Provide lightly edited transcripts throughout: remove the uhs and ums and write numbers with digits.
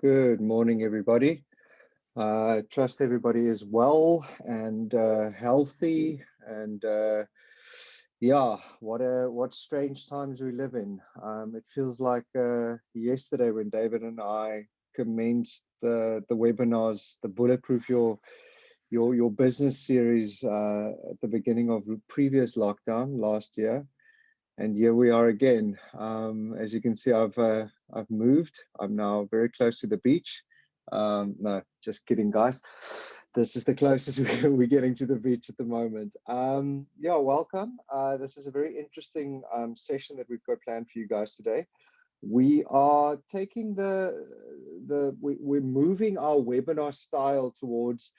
Good morning, everybody. Trust everybody is well and healthy. And yeah, what strange times we live in. It feels like yesterday when David and I commenced the webinars, the Bulletproof Your Business series at the beginning of the previous lockdown last year. And here we are again. As you can see, I've moved. I'm now very close to the beach. No, just kidding, guys. This is the closest we're getting to the beach at the moment. Yeah, welcome. This is a very interesting session that we've got planned for you guys today. We are taking we're moving our webinar style towards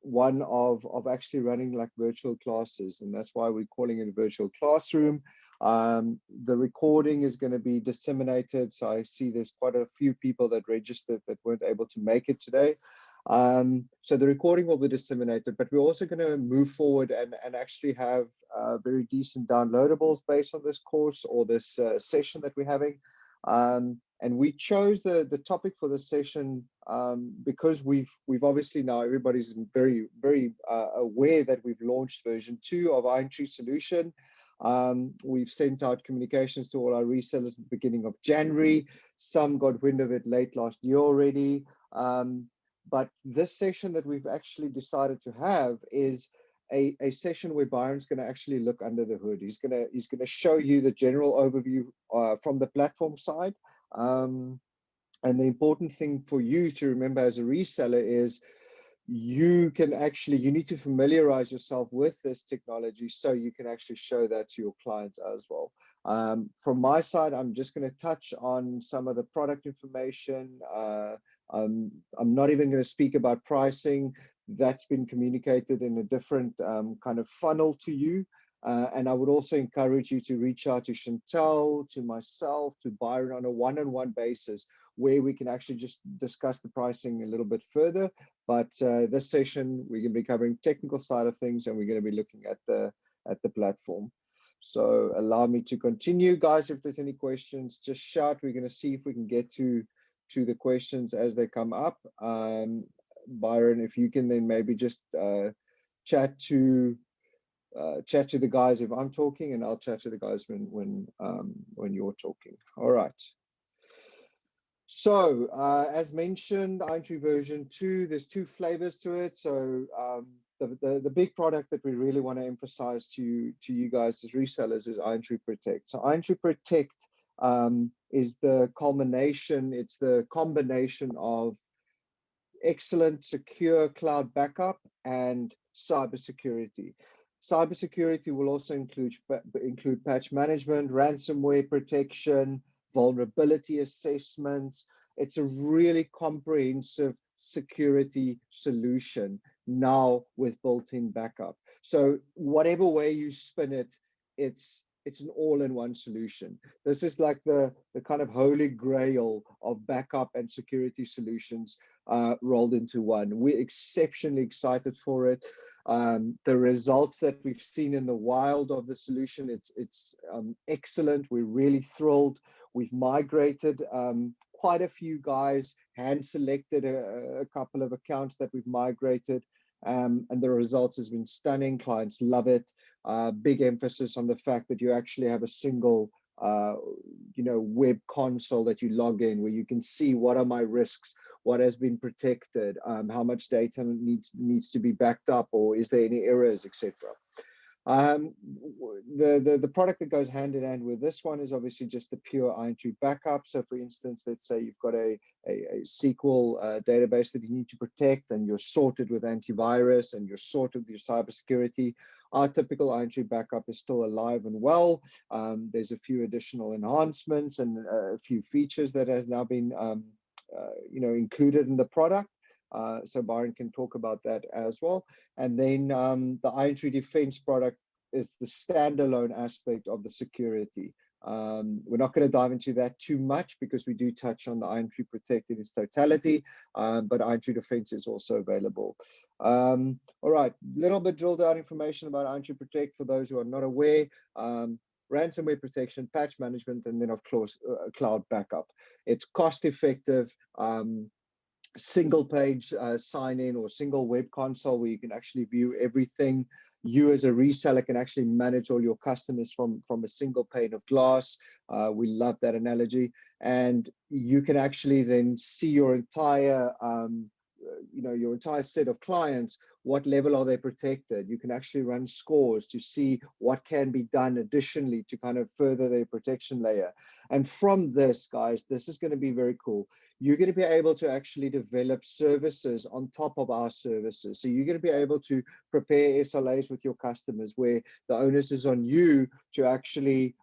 one of actually running like virtual classes, and that's why we're calling it a virtual classroom. The recording is going to be disseminated, so I see there's quite a few people that registered that weren't able to make it today. So the recording will be disseminated, but we're also going to move forward and actually have very decent downloadables based on this course or this session that we're having. And we chose the topic for this session because we've obviously now everybody's very aware that we've launched version 2 of IronTree solution. We've sent out communications to all our resellers at the beginning of January. Some got wind of it late last year already. But this session that we've actually decided to have is a session where Byron's going to actually look under the hood. He's going to show you the general overview from the platform side. And the important thing for you to remember as a reseller is you need to familiarize yourself with this technology so you can actually show that to your clients as well. From my side, I'm just going to touch on some of the product information. I'm not even going to speak about pricing. That's been communicated in a different kind of funnel to you. And I would also encourage you to reach out to Chantel, to myself, to Byron on a one-on-one basis, where we can actually just discuss the pricing a little bit further. But this session, we're going to be covering technical side of things, and we're going to be looking at the platform. So allow me to continue, guys. If there's any questions, just shout. We're going to see if we can get to the questions as they come up. Byron, if you can then maybe just chat to the guys if I'm talking, and I'll chat to the guys when you're talking. All right. So as mentioned, IronTree version 2, there's 2 flavors to it. So the big product that we really want to emphasize to you guys as resellers is IronTree Protect. So IronTree Protect is the culmination, it's the combination of excellent secure cloud backup and cybersecurity. Cybersecurity will also include patch management, ransomware protection, vulnerability assessments. It's a really comprehensive security solution now with built-in backup. So whatever way you spin it, it's an all-in-one solution. This is like the kind of holy grail of backup and security solutions rolled into one. We're exceptionally excited for it. The results that we've seen in the wild of the solution, it's excellent. We're really thrilled. We've migrated quite a few guys, hand selected a couple of accounts that we've migrated. And the results has been stunning. Clients love it. Big emphasis on the fact that you actually have a single web console that you log in, where you can see what are my risks, what has been protected, how much data needs to be backed up, or is there any errors, etc. The product that goes hand in hand with this one is obviously just the pure IronTree backup. So for instance, let's say you've got a SQL database that you need to protect, and you're sorted with antivirus and you're sorted with your cybersecurity. Our typical IronTree backup is still alive and well. There's a few additional enhancements and a few features that has now been included in the product. So Byron can talk about that as well. And then the IronTree Defense product is the standalone aspect of the security. We're not going to dive into that too much because we do touch on the IronTree Protect in its totality, but IronTree Defense is also available. All right, little bit drilled down information about IronTree Protect for those who are not aware. ransomware protection, patch management, and then of course cloud backup. It's cost effective. Single page sign in or single web console where you can actually view everything. You as a reseller can actually manage all your customers from a single pane of glass. We love that analogy. And you can actually then see your entire your entire set of clients. What level are they protected? You can actually run scores to see what can be done additionally to kind of further their protection layer. And from this, guys, this is going to be very cool. You're going to be able to actually develop services on top of our services. So you're going to be able to prepare SLAs with your customers where the onus is on you to actually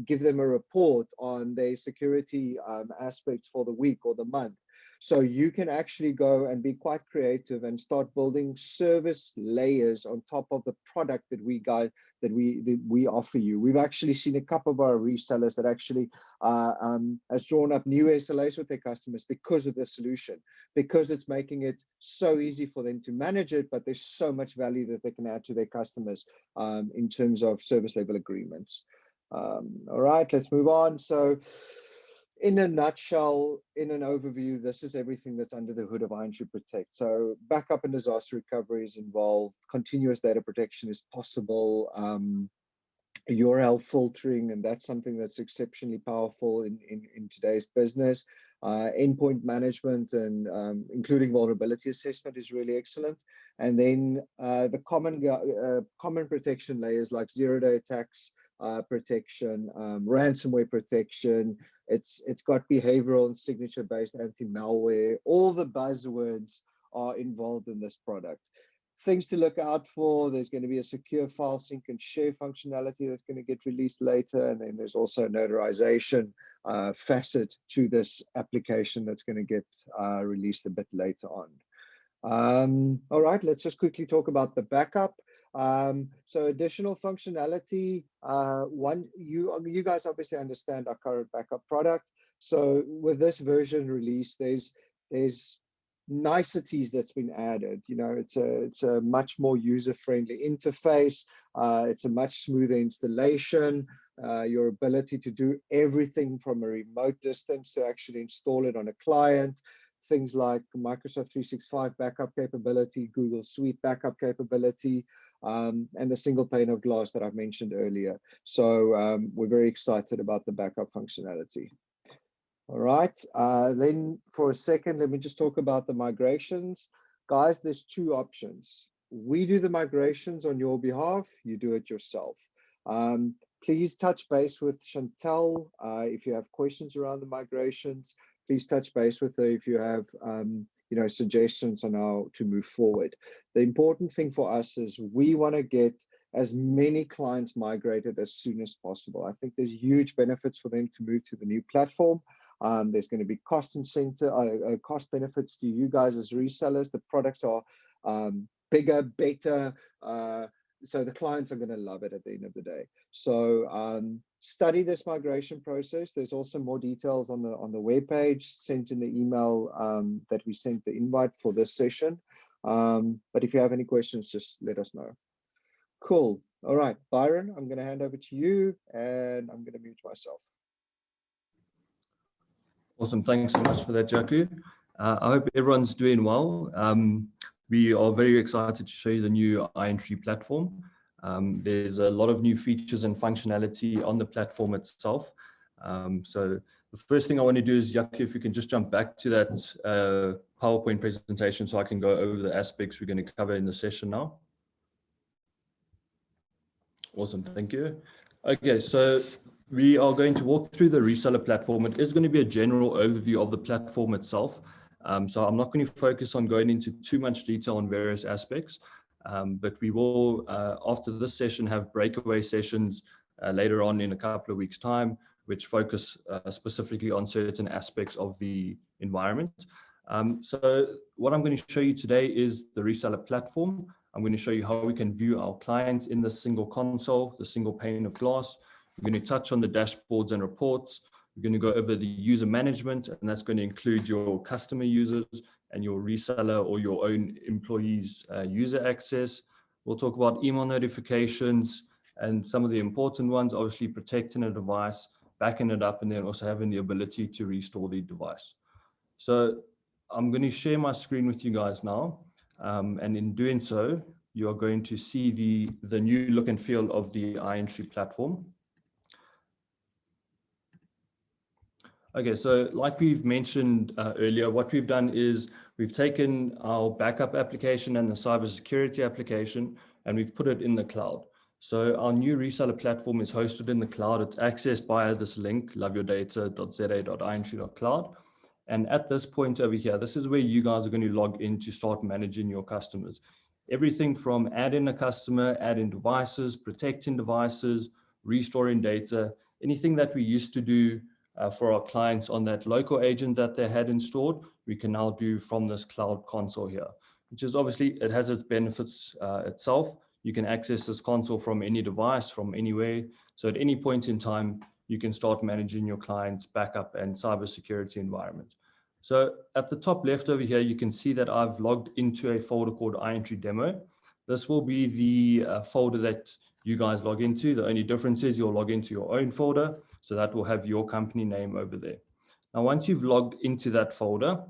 give them a report on their security aspects for the week or the month. So you can actually go and be quite creative and start building service layers on top of the product that we offer you. We've actually seen a couple of our resellers that actually has drawn up new SLAs with their customers because of the solution, because it's making it so easy for them to manage it, but there's so much value that they can add to their customers in terms of service level agreements. All right, let's move on. So in a nutshell, in an overview, this is everything that's under the hood of IronTree Protect. So backup and disaster recovery is involved. Continuous data protection is possible. URL filtering, and that's something that's exceptionally powerful in today's business. Endpoint management and including vulnerability assessment is really excellent. And then the common protection layers like zero-day attacks, protection, ransomware protection. It's got behavioral and signature-based anti-malware. All the buzzwords are involved in this product. Things to look out for: there's going to be a secure file sync and share functionality that's going to get released later, and then there's also a notarization facet to this application that's going to get released a bit later on. All right, let's just quickly talk about the backup. So additional functionality. You guys obviously understand our current backup product. So with this version release, there's niceties that's been added. It's a much more user-friendly interface. It's a much smoother installation. Your ability to do everything from a remote distance to actually install it on a client. Things like Microsoft 365 backup capability, Google Suite backup capability, and the single pane of glass that I've mentioned earlier. So we're very excited about the backup functionality. All right, then for a second, let me just talk about the migrations. Guys, there's two options. We do the migrations on your behalf, you do it yourself. Please touch base with Chantel if you have questions around the migrations. Please touch base with her if you have suggestions on how to move forward. The important thing for us is we want to get as many clients migrated as soon as possible. I think there's huge benefits for them to move to the new platform. There's going to be cost benefits to you guys as resellers. The products are bigger, better, so the clients are going to love it at the end of the day. So study this migration process. There's also more details on the webpage sent in the email that we sent the invite for this session. But if you have any questions, just let us know. Cool. All right, Byron, I'm going to hand over to you, and I'm going to mute myself. Awesome. Thanks so much for that, Jaco. I hope everyone's doing well. We are very excited to show you the new IronTree platform. There's a lot of new features and functionality on the platform itself. So the first thing I want to do is, Jaco, if you can just jump back to that PowerPoint presentation so I can go over the aspects we're going to cover in the session now. Awesome. Thank you. Okay, so we are going to walk through the reseller platform. It is going to be a general overview of the platform itself. So I'm not going to focus on going into too much detail on various aspects, but we will, after this session, have breakaway sessions later on in a couple of weeks' time, which focus specifically on certain aspects of the environment. So what I'm going to show you today is the reseller platform. I'm going to show you how we can view our clients in the single console, the single pane of glass. We're going to touch on the dashboards and reports. We're going to go over the user management, and that's going to include your customer users and your reseller or your own employees' user access. We'll talk about email notifications, And some of the important ones, obviously protecting a device, backing it up, and then also having the ability to restore the device. So I'm going to share my screen with you guys now. And in doing so, you are going to see the new look and feel of the IronTree platform. Okay, so like we've mentioned earlier, what we've done is we've taken our backup application and the cybersecurity application, and we've put it in the cloud. So our new reseller platform is hosted in the cloud. It's accessed via this link, loveyourdata.za.irontree.cloud. And at this point over here, this is where you guys are going to log in to start managing your customers. Everything from adding a customer, adding devices, protecting devices, restoring data, anything that we used to do for our clients on that local agent that they had installed, we can now do from this cloud console here, which is obviously, it has its benefits itself. You can access this console from any device, from anywhere. So at any point in time, you can start managing your client's backup and cybersecurity environment. So at the top left over here, you can see that I've logged into a folder called IronTree Demo. This will be the folder that you guys log into. The only difference is you'll log into your own folder, so that will have your company name over there. Now, once you've logged into that folder,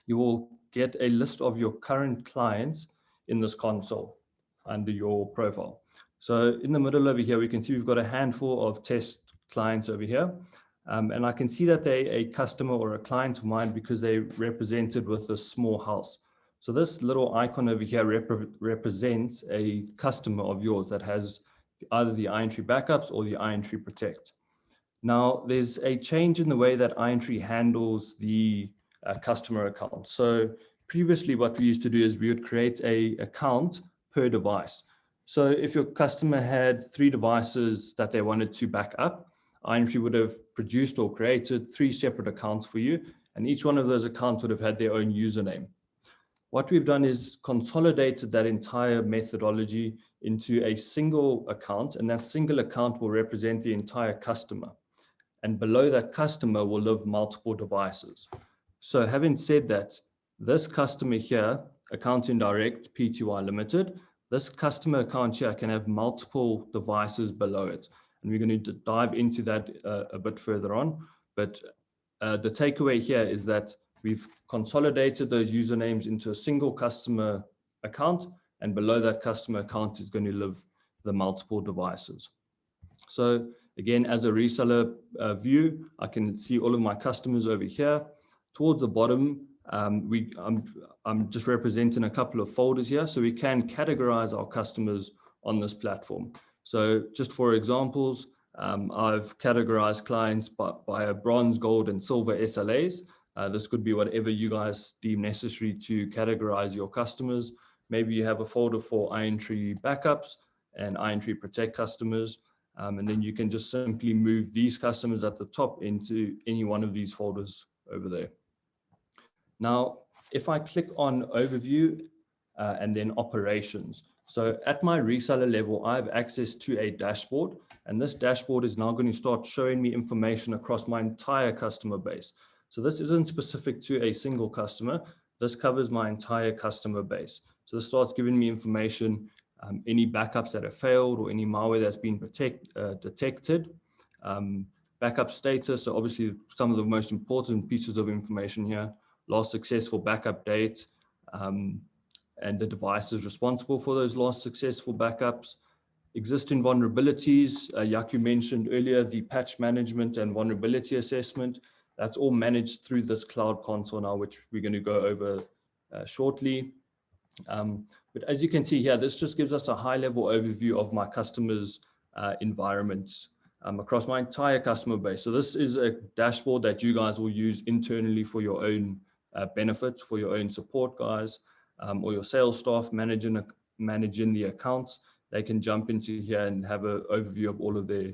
you will get a list of your current clients in this console under your profile. So in the middle over here, we can see we've got a handful of test clients over here. And I can see that they're a customer or a client of mine because they're represented with a small house. So this little icon over here represents a customer of yours that has either the IronTree backups or the IronTree Protect. Now, there's a change in the way that IronTree handles the customer account. So previously what we used to do is we would create an account per device. So if your customer had 3 devices that they wanted to back up, IronTree would have produced or created 3 separate accounts for you, and each one of those accounts would have had their own username. What we've done is consolidated that entire methodology into a single account, and that single account will represent the entire customer. And below that customer will live multiple devices. So having said that, this customer here, Accounting Direct Pty Limited, this customer account here can have multiple devices below it. And we're going to dive into that a bit further on. But the takeaway here is that we've consolidated those usernames into a single customer account, and below that customer account is going to live the multiple devices. So again, as a reseller view, I can see all of my customers over here. Towards the bottom, I'm just representing a couple of folders here, so we can categorize our customers on this platform. So just for examples, I've categorized clients via bronze, gold, and silver SLAs. This could be whatever you guys deem necessary to categorize your customers. Maybe you have a folder for IronTree backups and IronTree Protect customers. And then you can just simply move these customers at the top into any one of these folders over there. Now, if I click on Overview and then Operations. So at my reseller level, I have access to a dashboard, and this dashboard is now going to start showing me information across my entire customer base. So this isn't specific to a single customer. This covers my entire customer base. So this starts giving me information, any backups that have failed or any malware that's been detected, backup status. So obviously some of the most important pieces of information here, last successful backup date, and the devices responsible for those last successful backups, existing vulnerabilities. Yaku mentioned earlier, the patch management and vulnerability assessment. That's all managed through this cloud console now, which we're going to go over shortly. But as you can see here, this just gives us a high-level overview of my customers' environments across my entire customer base. So this is a dashboard that you guys will use internally for your own benefit, for your own support guys, or your sales staff managing the accounts. They can jump into here and have an overview of all of their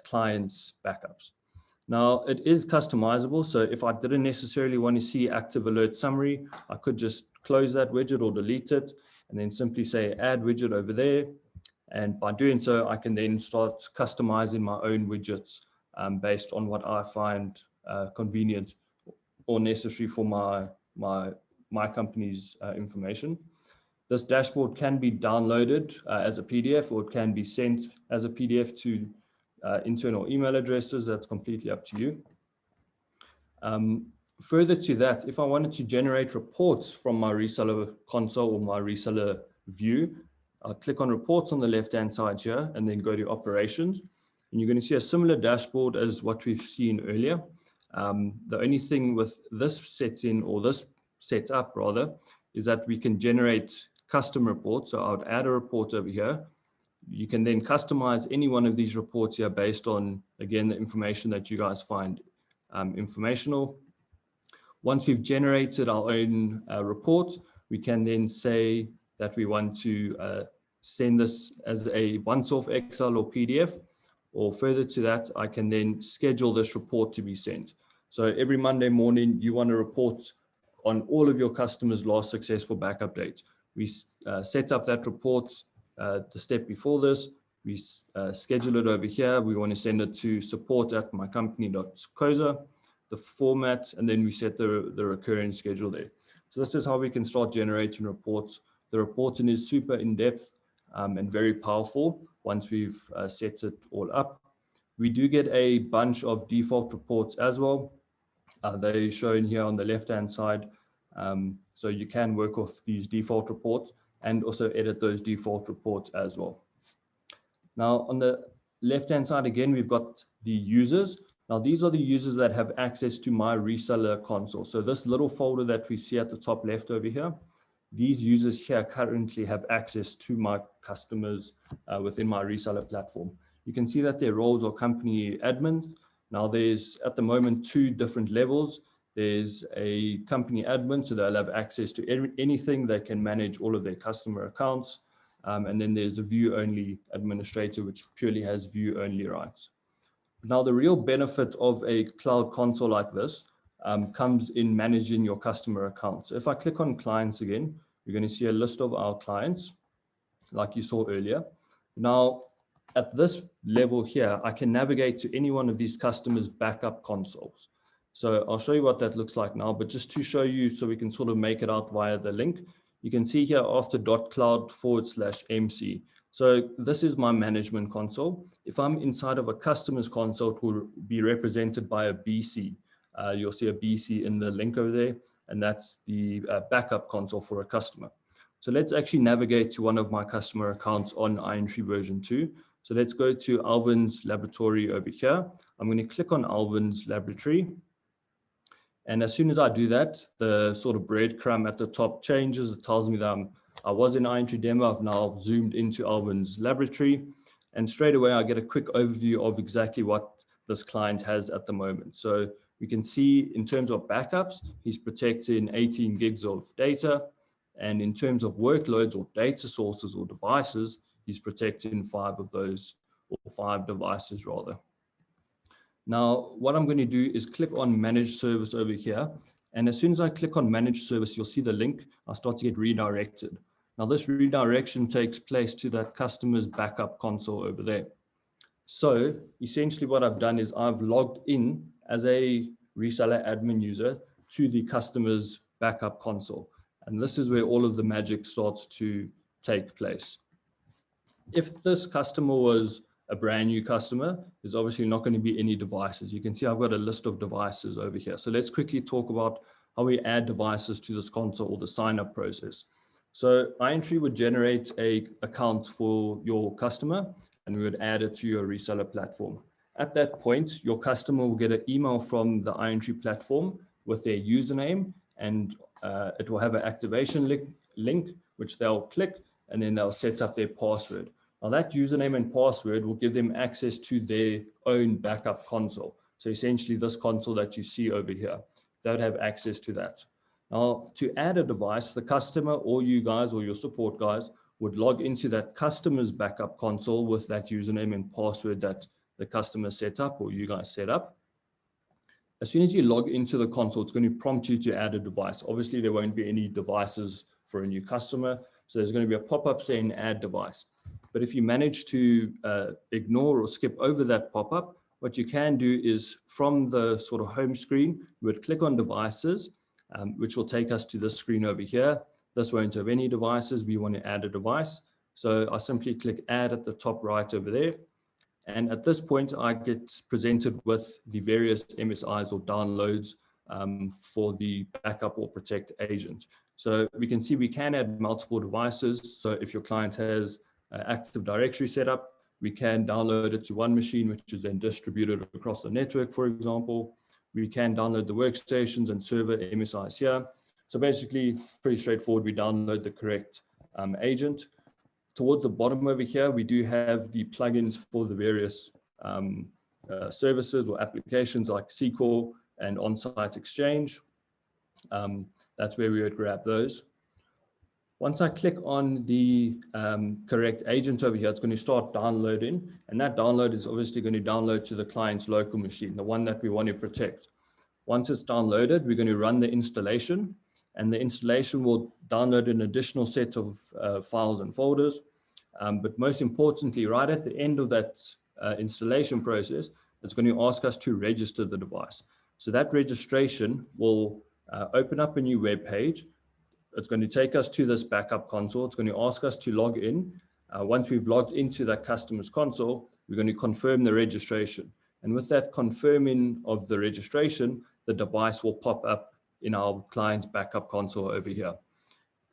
clients' backups. Now, it is customizable. So if I didn't necessarily want to see active alert summary, I could just close that widget or delete it, and then simply say add widget over there. And by doing so, I can then start customizing my own widgets based on what I find convenient or necessary for my company's information. This dashboard can be downloaded as a PDF, or it can be sent as a PDF to internal email addresses. That's completely up to you. Further to that, if I wanted to generate reports from my reseller console or my reseller view, I'll click on reports on the left-hand side here and then go to operations. And you're going to see a similar dashboard as what we've seen earlier. The only thing with this setting, or this setup rather, is that we can generate custom reports. So I would add a report over here. You can then customize any one of these reports here based on, again, the information that you guys find informational. Once we've generated our own report, we can then say that we want to send this as a once-off Excel or PDF, or further to that, I can then schedule this report to be sent. So every Monday morning, you want to report on all of your customers' last successful backup dates. We set up that report the step before this. We schedule it over here. We want to send it to support@mycompany.coza, the format, and then we set the recurring schedule there. So this is how we can start generating reports. The reporting is super in-depth and very powerful once we've set it all up. We do get a bunch of default reports as well. They're shown here on the left-hand side. So you can work off these default reports and also edit those default reports as well. Now on the left-hand side, again, we've got the users. Now these are the users that have access to my reseller console. So this little folder that we see at the top left over here, these users here currently have access to my customers within my reseller platform. You can see that their roles are company admin. Now there's at the moment 2 different levels. There's a company admin, so they'll have access to anything. They can manage all of their customer accounts. And then there's a view-only administrator, which purely has view-only rights. Now, the real benefit of a cloud console like this comes in managing your customer accounts. So if I click on clients again, you're going to see a list of our clients, like you saw earlier. Now, at this level here, I can navigate to any one of these customers' backup consoles. So I'll show you what that looks like now, but just to show you so we can sort of make it out via the link, you can see here after .cloud/MC. So this is my management console. If I'm inside of a customer's console, it will be represented by a BC. You'll see a BC in the link over there, and that's the backup console for a customer. So let's actually navigate to one of my customer accounts on IronTree version 2. So let's go to Alvin's laboratory over here. I'm going to click on Alvin's laboratory. And as soon as I do that, the sort of breadcrumb at the top changes. It tells me that I was in IronTree demo. I've now zoomed into Alvin's laboratory. And straight away, I get a quick overview of exactly what this client has at the moment. So we can see in terms of backups, he's protecting 18 gigs of data. And in terms of workloads or data sources or devices, he's protecting 5 of those, or 5 devices rather. Now, what I'm going to do is click on Manage Service over here. And as soon as I click on Manage Service, you'll see the link. I'll start to get redirected. Now, this redirection takes place to that customer's backup console over there. So essentially what I've done is I've logged in as a reseller admin user to the customer's backup console. And this is where all of the magic starts to take place. If this customer was a brand new customer, there's obviously not going to be any devices. You can see I've got a list of devices over here. So let's quickly talk about how we add devices to this console or the sign up process. So IronTree would generate an account for your customer and we would add it to your reseller platform. At that point, your customer will get an email from the IronTree platform with their username, and it will have an activation link, which they'll click, and then they'll set up their password. Now that username and password will give them access to their own backup console. So essentially this console that you see over here, they would have access to that. Now to add a device, the customer or you guys or your support guys would log into that customer's backup console with that username and password that the customer set up or you guys set up. As soon as you log into the console, it's going to prompt you to add a device. Obviously, there won't be any devices for a new customer. So there's going to be a pop-up saying add device. But if you manage to ignore or skip over that pop-up, what you can do is from the sort of home screen, you would click on devices, which will take us to this screen over here. This won't have any devices. We want to add a device. So I simply click add at the top right over there. And at this point, I get presented with the various MSIs or downloads for the backup or protect agent. So we can see we can add multiple devices. So if your client has Active Directory set up, we can download it to one machine, which is then distributed across the network, for example. We can download the workstations and server MSIs here. So basically, pretty straightforward. We download the correct agent. Towards the bottom over here, we do have the plugins for the various services or applications like SQL and on-site Exchange. That's where we would grab those. Once I click on the correct agent over here, it's going to start downloading. And that download is obviously going to download to the client's local machine, the one that we want to protect. Once it's downloaded, we're going to run the installation. And the installation will download an additional set of files and folders. But most importantly, right at the end of that installation process, it's going to ask us to register the device. So that registration will open up a new web page. It's going to take us to this backup console. It's going to ask us to log in. Once we've logged into that customer's console, we're going to confirm the registration. And with that confirming of the registration, the device will pop up in our client's backup console over here.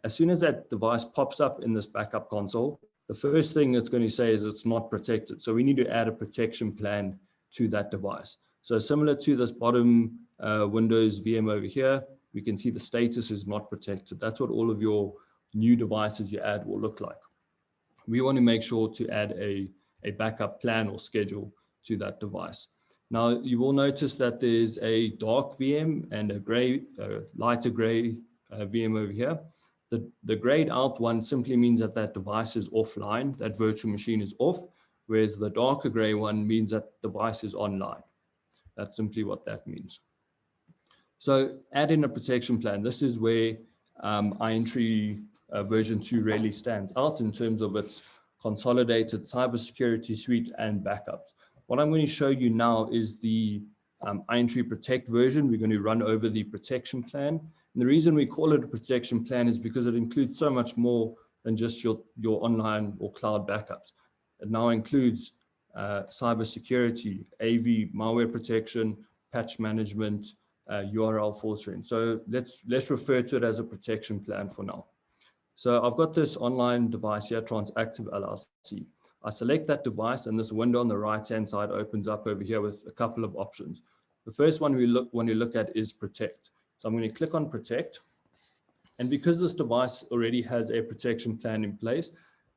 As soon as that device pops up in this backup console, the first thing it's going to say is it's not protected. So we need to add a protection plan to that device. So similar to this bottom Windows VM over here, we can see the status is not protected. That's what all of your new devices you add will look like. We want to make sure to add a backup plan or schedule to that device. Now, you will notice that there's a dark VM and a lighter gray VM over here. The grayed out one simply means that that device is offline, that virtual machine is off, whereas the darker gray one means that device is online. That's simply what that means. So add in a protection plan. This is where IronTree version 2 really stands out in terms of its consolidated cybersecurity suite and backups. What I'm going to show you now is the IronTree Protect version. We're going to run over the protection plan. And the reason we call it a protection plan is because it includes so much more than just your online or cloud backups. It now includes cybersecurity, AV, malware protection, patch management, URL filtering. So let's refer to it as a protection plan for now. So I've got this online device here, Transactive LLC. I select that device and this window on the right-hand side opens up over here with a couple of options. The first one we want to look at is Protect. So I'm going to click on Protect. And because this device already has a protection plan in place,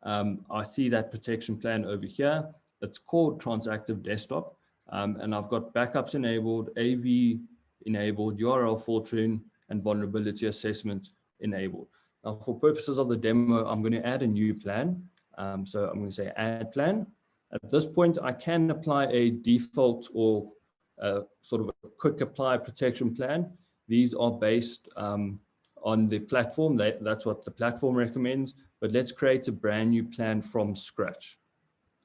I see that protection plan over here. It's called Transactive Desktop. And I've got backups enabled, AV enabled, URL filtering, and vulnerability assessment enabled. Now, for purposes of the demo, I'm going to add a new plan. So I'm going to say add plan. At this point, I can apply a default or sort of a quick apply protection plan. These are based on the platform. That's what the platform recommends. But let's create a brand new plan from scratch.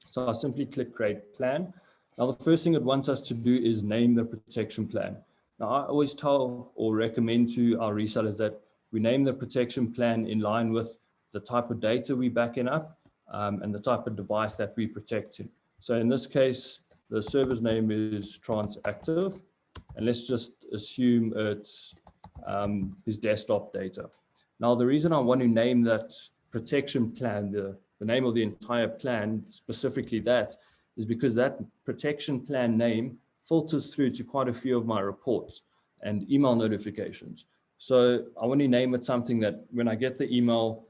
So I'll simply click create plan. Now, the first thing it wants us to do is name the protection plan. Now, I always tell or recommend to our resellers that we name the protection plan in line with the type of data we're backing up and the type of device that we're protecting. So in this case, the server's name is Transactive, and let's just assume it's his desktop data. Now, the reason I want to name that protection plan, the name of the entire plan, specifically that, is because that protection plan name filters through to quite a few of my reports and email notifications. So I want to name it something that when I get the email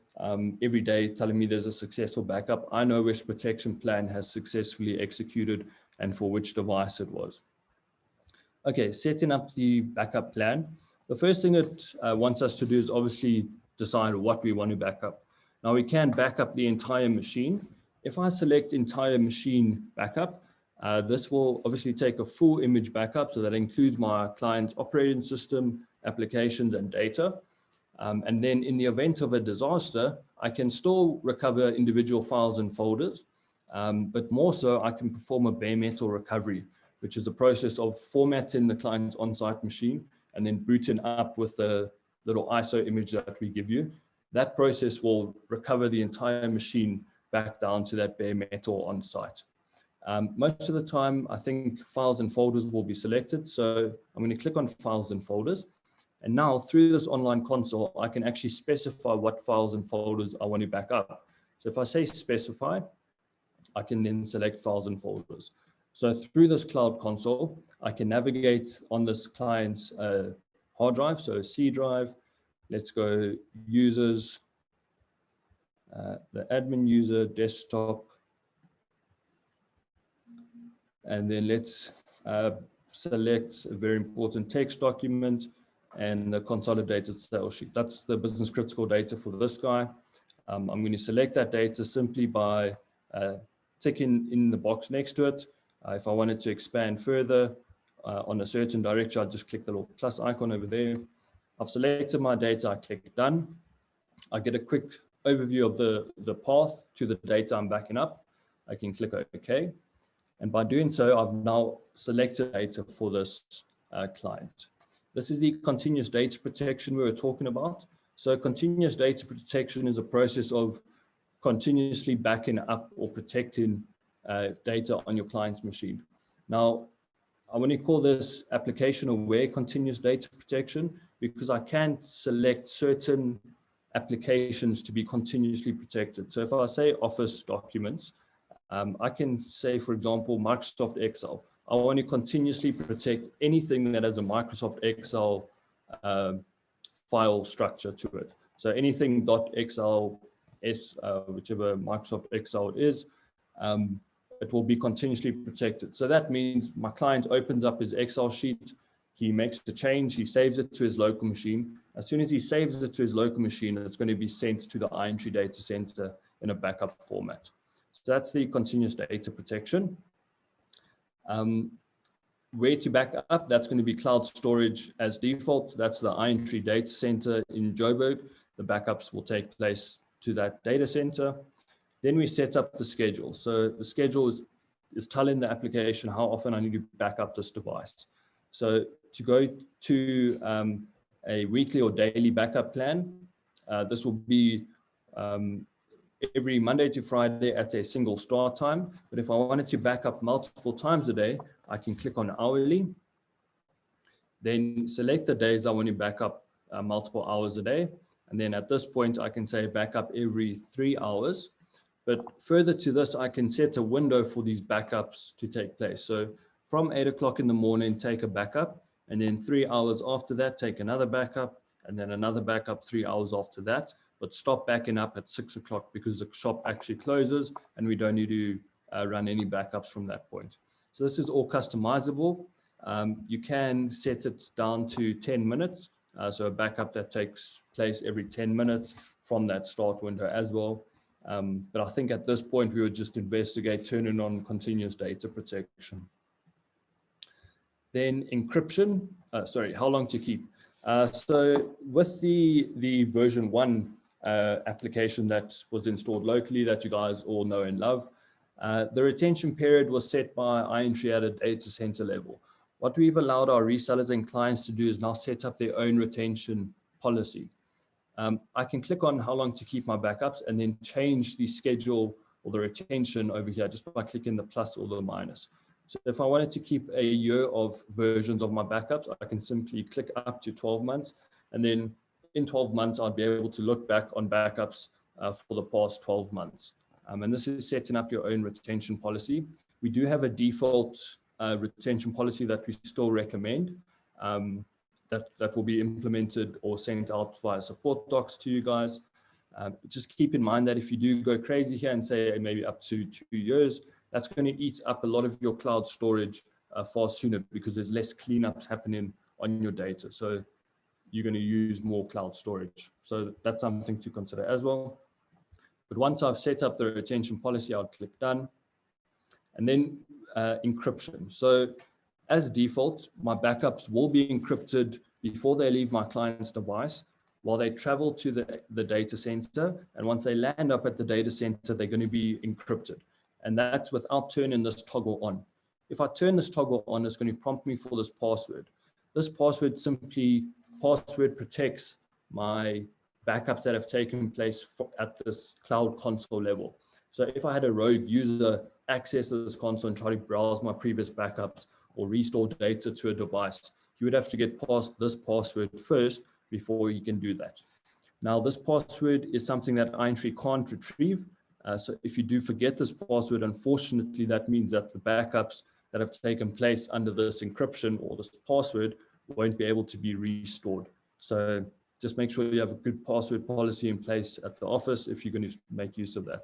every day telling me there's a successful backup, I know which protection plan has successfully executed and for which device it was. Okay, setting up the backup plan. The first thing it wants us to do is obviously decide what we want to back up. Now we can back up the entire machine. If I select entire machine backup, this will obviously take a full image backup. So that includes my client's operating system, applications, and data. And then in the event of a disaster, I can still recover individual files and folders, but more so I can perform a bare metal recovery, which is a process of formatting the client's on-site machine and then booting up with the little ISO image that we give you. that process will recover the entire machine back down to that bare metal on site. Most of the time, I think files and folders will be selected. So I'm going to click on files and folders. And now through this online console, I can actually specify what files and folders I want to back up. So if I say specify, I can then select files and folders. So through this cloud console, I can navigate on this client's hard drive, so C drive. Let's go users, the admin user, desktop, and then let's select a very important text document and the consolidated sales sheet. That's the business critical data for this guy. I'm going to select that data simply by ticking in the box next to it. If I wanted to expand further on a certain direction, I'll just click the little plus icon over there. I've selected my data, I click done. I get a quick overview of the path to the data I'm backing up. I can click OK. And by doing so, I've now selected data for this client. This is the continuous data protection we were talking about. So continuous data protection is a process of continuously backing up or protecting data on your client's machine. Now, I want to call this application aware continuous data protection because I can select certain applications to be continuously protected. So if I say Office documents, I can say, for example, Microsoft Excel. I want to continuously protect anything that has a Microsoft Excel file structure to it. So anything .xls, whichever Microsoft Excel it is, it will be continuously protected. So that means my client opens up his Excel sheet, he makes the change, he saves it to his local machine. As soon as he saves it to his local machine, it's going to be sent to the IronTree data center in a backup format. So that's the continuous data protection. Where to back up, that's going to be cloud storage as default. That's the IronTree data center in Joburg. The backups will take place to that data center. Then we set up the schedule. So the schedule is telling the application how often I need to back up this device. So to go to a weekly or daily backup plan, this will be every Monday to Friday at a single start time. But if I wanted to back up multiple times a day, I can click on hourly, then select the days I want to back up multiple hours a day. And then at this point, I can say back up every 3 hours. But further to this, I can set a window for these backups to take place. So from 8 o'clock in the morning, take a backup, and then 3 hours after that, take another backup, and then another backup 3 hours after that. But stop backing up at 6 o'clock because the shop actually closes and we don't need to run any backups from that point. So this is all customizable. You can set it down to 10 minutes. So a backup that takes place every 10 minutes from that start window as well. But I think at this point, we would just investigate turning on continuous data protection. Then encryption, how long to keep? So with the version 1 application that was installed locally that you guys all know and love, the retention period was set by IronTree at a data center level. What we've allowed our resellers and clients to do is now set up their own retention policy. I can click on how long to keep my backups and then change the schedule or the retention over here just by clicking the plus or the minus. So if I wanted to keep a year of versions of my backups, I can simply click up to 12 months. And then in 12 months, I'll be able to look back on backups for the past 12 months. And this is setting up your own retention policy. We do have a default retention policy that we still recommend. That will be implemented or sent out via support docs to you guys. Just keep in mind that if you do go crazy here and say maybe up to 2 years, that's going to eat up a lot of your cloud storage far sooner because there's less cleanups happening on your data. So you're going to use more cloud storage. So that's something to consider as well. But once I've set up the retention policy, I'll click done. And then encryption. So as default, my backups will be encrypted before they leave my client's device while they travel to the data center. And once they land up at the data center, they're going to be encrypted. And that's without turning this toggle on. If I turn this toggle on, it's going to prompt me for this password. This password simply password protects my backups that have taken place at this cloud console level. So if I had a rogue user access this console and try to browse my previous backups or restore data to a device, he would have to get past this password first before he can do that. Now, this password is something that IronTree can't retrieve. So if you do forget this password, unfortunately, that means that the backups that have taken place under this encryption or this password won't be able to be restored. So just make sure you have a good password policy in place at the office if you're going to make use of that.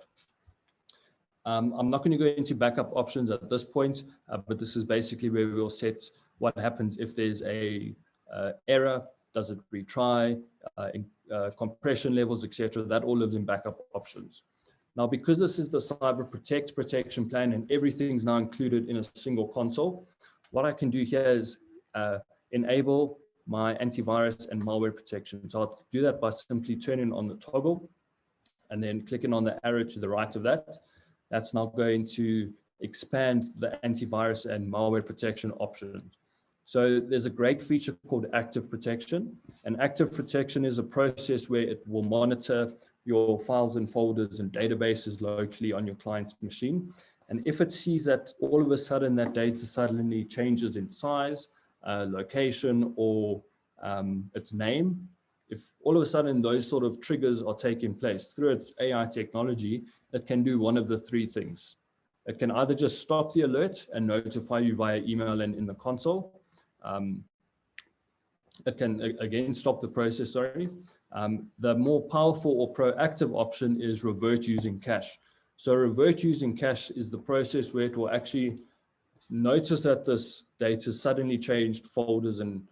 I'm not going to go into backup options at this point, but this is basically where we'll set what happens if there's a error, does it retry, compression levels, etc. That all lives in backup options. Now, because this is the Cyber Protect protection plan and everything's now included in a single console, what I can do here is enable my antivirus and malware protection. So I'll do that by simply turning on the toggle and then clicking on the arrow to the right of that. That's now going to expand the antivirus and malware protection options. So there's a great feature called active protection. And active protection is a process where it will monitor your files and folders and databases locally on your client's machine. And if it sees that all of a sudden that data suddenly changes in size, location, or its name, if all of a sudden those sort of triggers are taking place through its AI technology, it can do one of the three things. It can either just stop the alert and notify you via email and in the console. It can, again, stop the process, sorry. The more powerful or proactive option is revert using cache. So revert using cache is the process where it will actually notice that this data suddenly changed folders and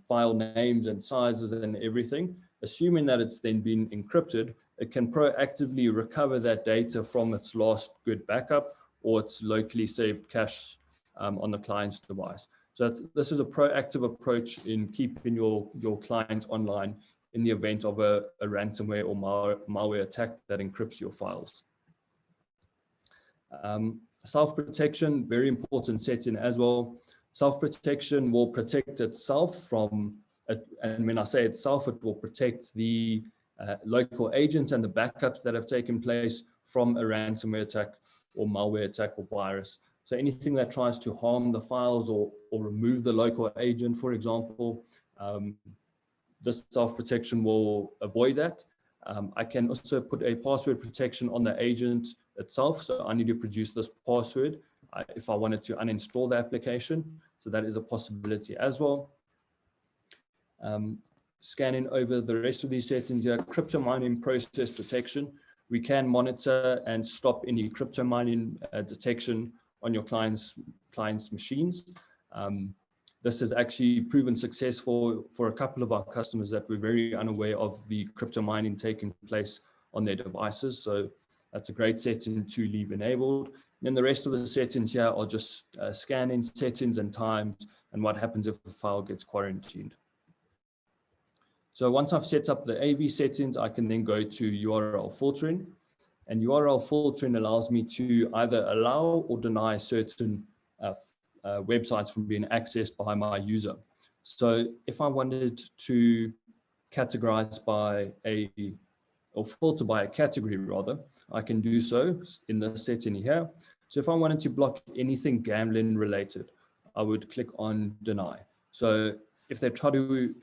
file names and sizes and everything. Assuming that it's then been encrypted, it can proactively recover that data from its last good backup or its locally saved cache on the client's device. So this is a proactive approach in keeping your client online in the event of a ransomware or malware attack that encrypts your files. Self-protection, very important setting as well. Self-protection will protect itself from, and when I say itself, it will protect the local agent and the backups that have taken place from a ransomware attack or malware attack or virus. So anything that tries to harm the files or remove the local agent, for example, this self-protection will avoid that. I can also put a password protection on the agent itself. So I need to produce this password if I wanted to uninstall the application. So that is a possibility as well. Scanning over the rest of these settings here, crypto mining process detection. We can monitor and stop any crypto mining detection on your client's machines. This has actually proven successful for a couple of our customers that we're very unaware of the crypto mining taking place on their devices. So that's a great setting to leave enabled. And the rest of the settings here are just scanning settings and times and what happens if the file gets quarantined. So once I've set up the AV settings, I can then go to URL filtering. And URL filtering allows me to either allow or deny certain websites from being accessed by my user. So if I wanted to categorize by or filter by a category rather, I can do so in the setting here. So if I wanted to block anything gambling related, I would click on deny. So if they try to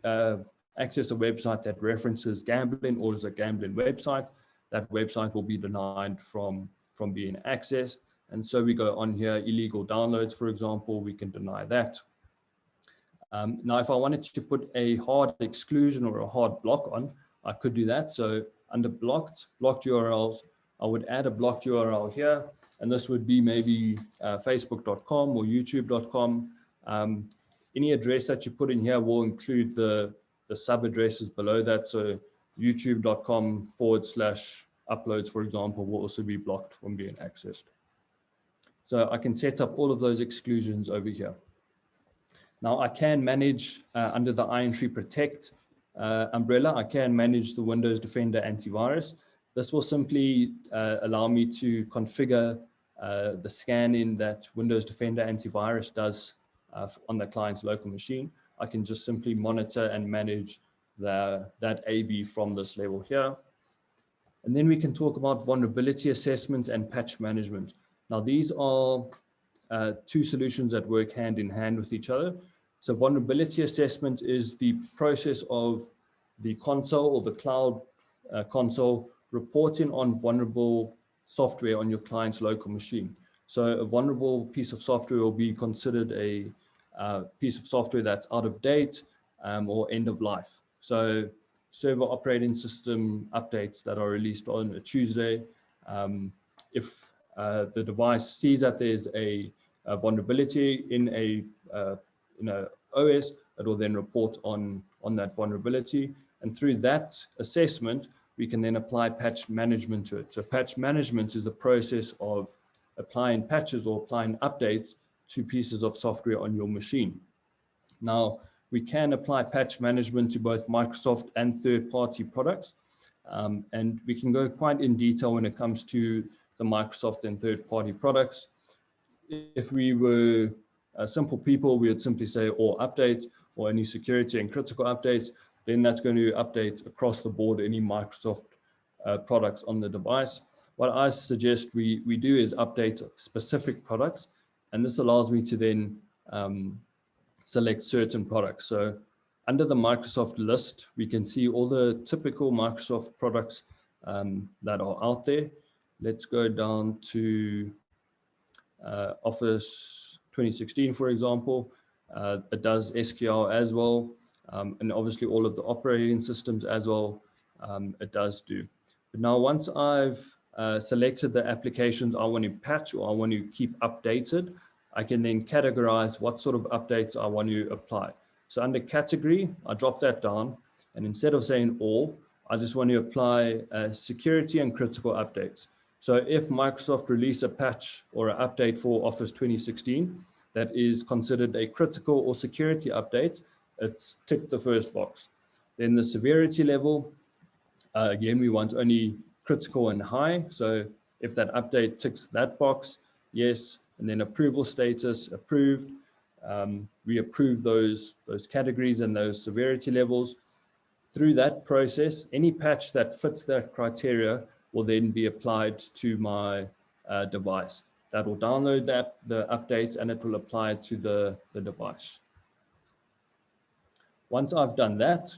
access a website that references gambling or is a gambling website, that website will be denied from being accessed. And so we go on here, illegal downloads, for example, we can deny that. Now, if I wanted to put a hard exclusion or a hard block on, I could do that. So under blocked URLs, I would add a blocked URL here. And this would be maybe facebook.com or youtube.com. Any address that you put in here will include the sub addresses below that. So youtube.com/uploads, for example, will also be blocked from being accessed. So I can set up all of those exclusions over here. Now I can manage under the IronTree Protect umbrella, I can manage the Windows Defender antivirus. This will simply allow me to configure the scanning that Windows Defender antivirus does on the client's local machine. I can just simply monitor and manage that AV from this level here. And then we can talk about vulnerability assessment and patch management. Now, these are two solutions that work hand in hand with each other. So vulnerability assessment is the process of the console or the cloud console reporting on vulnerable software on your client's local machine. So a vulnerable piece of software will be considered a piece of software that's out of date or end of life. So server operating system updates that are released on a Tuesday. If the device sees that there's a vulnerability in a OS, it will then report on that vulnerability. And through that assessment, we can then apply patch management to it. So patch management is the process of applying patches or applying updates to pieces of software on your machine. Now, we can apply patch management to both Microsoft and third-party products. And we can go quite in detail when it comes to the Microsoft and third-party products. If we were simple people, we would simply say all updates or any security and critical updates. Then that's going to update across the board any Microsoft products on the device. What I suggest we do is update specific products, and this allows me to then select certain products. So under the Microsoft list, we can see all the typical Microsoft products that are out there. Let's go down to Office 2016, for example. It does SQL as well, and obviously all of the operating systems as well, it does do. But now once I've selected the applications I want to patch or I want to keep updated, I can then categorize what sort of updates I want to apply. So under category, I drop that down, and instead of saying all, I just want to apply security and critical updates. So if Microsoft release a patch or an update for Office 2016 that is considered a critical or security update, it's ticked the first box. Then the severity level, again, we want only critical and high. So if that update ticks that box, yes. And then approval status, approved. We approve those categories and those severity levels. Through that process, any patch that fits that criteria will then be applied to my device. That will download the update, and it will apply it to the device. Once I've done that,